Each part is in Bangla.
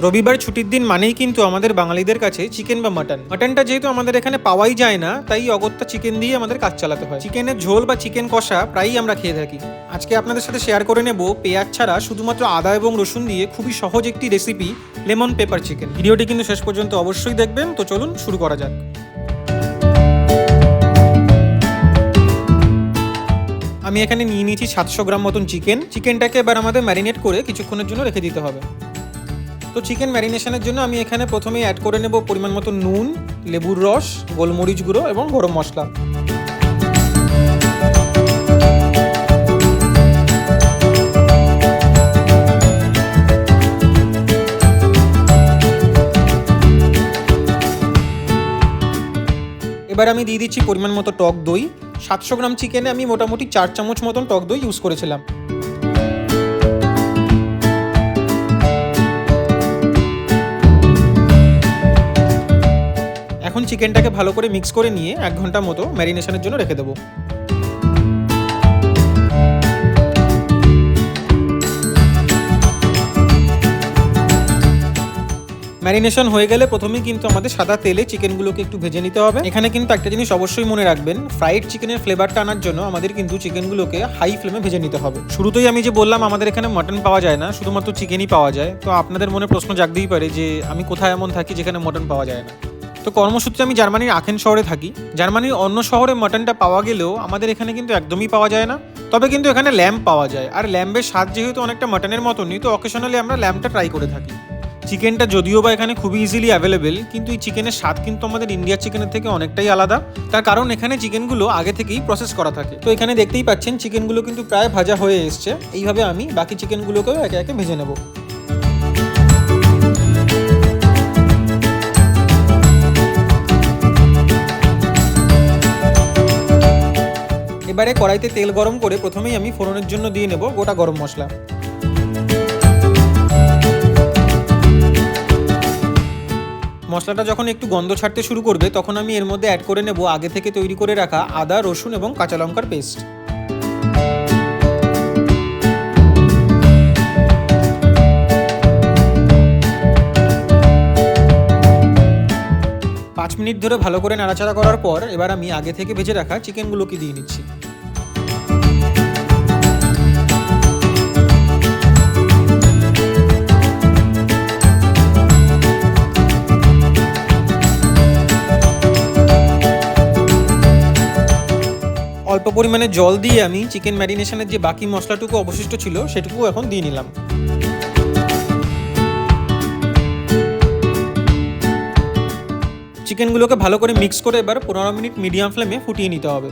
রবিবার ছুটির দিন মানেই কিন্তু আমাদের বাঙালিদের কাছে চিকেন বা মাটনটা যেহেতু আমাদের এখানে পাওয়াই যায় না, তাই অগত্যা চিকেন দিয়ে আমাদের কাজ চালাতে হয়। চিকেনের ঝোল বা চিকেন কষা প্রায়ই আমরা খেয়ে থাকি। আজকে আপনাদের সাথে শেয়ার করে নেব পেঁয়াজ ছাড়া শুধুমাত্র আদা এবং রসুন দিয়ে খুবই সহজ একটি রেসিপি, লেমন পেপার চিকেন। ভিডিওটি কিন্তু শেষ পর্যন্ত অবশ্যই দেখবেন। তো চলুন শুরু করা যাক। আমি এখানে নিয়ে নিয়েছি 700 গ্রাম মতন চিকেনটাকে এবার আমাদের ম্যারিনেট করে কিছুক্ষণের জন্য রেখে দিতে হবে। তো চিকেন ম্যারিনেশনের জন্য আমি এখানে প্রথমেই অ্যাড করে নেব পরিমাণ মতো নুন, লেবুর রস, গোলমরিচ গুঁড়ো এবং গরম মশলা। এবার আমি দিয়ে দিচ্ছি পরিমাণ মতো টক দই। 700 গ্রাম চিকেনে আমি মোটামুটি 4 চামচ মতন টক দই ইউজ করেছিলাম। এখন চিকেনটাকে ভালো করে মিক্স করে নিয়ে 1 ঘন্টা মতো ম্যারিনেশনের জন্য রেখে দেবো। ম্যারিনেশন হয়ে গেলে প্রথমেই কিন্তু আমাদের সাদা তেলে চিকেনগুলোকে একটু ভেজে নিতে হবে। এখানে কিন্তু একটা জিনিস অবশ্যই মনে রাখবেন, ফ্রাইড চিকেনের ফ্লেভারটা আনার জন্য আমাদের কিন্তু চিকেনগুলোকে হাই ফ্লেমে ভেজে নিতে হবে। শুরুতেই আমি যে বললাম আমাদের এখানে মাটন পাওয়া যায় না, শুধুমাত্র চিকেনই পাওয়া যায়। তো আপনাদের মনে প্রশ্ন জাগতেই পারে যে আমি কোথায় এমন থাকি যেখানে মাটন পাওয়া যায় না। তো কর্মসূত্রে আমি জার্মানির আখেন শহরে থাকি। জার্মানির অন্য শহরে মাটনটা পাওয়া গেলেও আমাদের এখানে কিন্তু একদমই পাওয়া যায় না। তবে কিন্তু এখানে ল্যাম্ব পাওয়া যায়, আর ল্যাম্বের স্বাদ যেহেতু অনেকটা মাটনের মতনই, তো অকেশনালি আমরা ল্যাম্বটা ট্রাই করে থাকি। চিকেনটা যদিও বা এখানে খুবই ইজিলি অ্যাভেলেবেল, কিন্তু এই চিকেনের স্বাদ কিন্তু আমাদের ইন্ডিয়ার চিকেনের থেকে অনেকটাই আলাদা। তার কারণ এখানে চিকেনগুলো আগে থেকেই প্রসেস করা থাকে। তো এখানে দেখতেই পাচ্ছেন চিকেনগুলো কিন্তু প্রায় ভাজা হয়ে এসছে। এইভাবে আমি বাকি চিকেনগুলোকেও একে একে ভেজে নেব। এবারে কড়াইতে তেল গরম করে প্রথমেই আমি ফোড়নের জন্য দিয়ে নেব গোটা গরম মশলা। মশলাটা যখন একটু গন্ধ ছাড়তে শুরু করবে তখন আমি এর মধ্যে অ্যাড করে নেব আগে থেকে তৈরি করে রাখা আদা, রসুন এবং কাঁচা লঙ্কার পেস্ট। পাঁচ মিনিট ধরে ভালো করে নাড়াচাড়া করার পর এবার আমি আগে থেকে ভেজে রাখা চিকেনগুলোকে দিয়ে নিচ্ছি। অল্প পরিমাণে জল দিয়ে আমি চিকেন ম্যারিনেশনের যে বাকি মশলাটুকু অবশিষ্ট ছিল সেটুকু এখন দিয়ে নিলাম। চিকেনগুলোকে ভালো করে মিক্স করে এবার 15 মিনিট মিডিয়াম ফ্লেমে ফুটিয়ে নিতে হবে।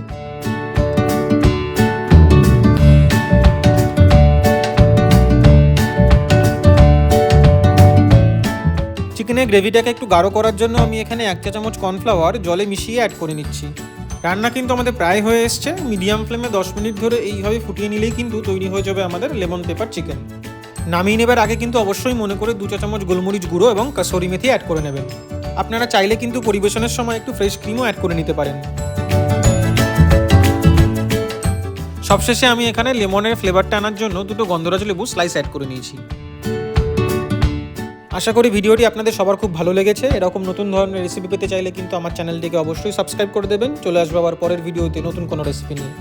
চিকেনের গ্রেভিটাকে একটু গাঢ় করার জন্য আমি এখানে 1 চা চামচ কর্নফ্লাওয়ার জলে মিশিয়ে অ্যাড করে নিচ্ছি। রান্না কিন্তু আমাদের প্রায় হয়ে এসছে। মিডিয়াম ফ্লেমে 10 মিনিট ধরে এইভাবে ফুটিয়ে নিলেই কিন্তু তৈরি হয়ে যাবে আমাদের লেমন পেপার চিকেন। নামিয়ে নেবার আগে কিন্তু অবশ্যই মনে করে 2 চা চামচ গোলমরিচ গুঁড়ো এবং কাসুরি মেথি অ্যাড করে নেবেন। আপনারা চাইলে কিন্তু পরিবেশনের সময় একটু ফ্রেশ ক্রিমও অ্যাড করে নিতে পারেন। সবশেষে আমি এখানে লেমনের ফ্লেভারটা আনার জন্য 2টো গন্ধরাজ লেবু স্লাইস অ্যাড করে নিয়েছি। আশা করি ভিডিওটি আপনাদের সবার খুব ভালো লেগেছে। এরকম নতুন ধরনের রেসিপি পেতে চাইলে কিন্তু আমার চ্যানেলটিকে অবশ্যই সাবস্ক্রাইব করে দেবেন। চলে আসবো আবার পরের ভিডিওতে নতুন কোনো রেসিপি নিয়ে।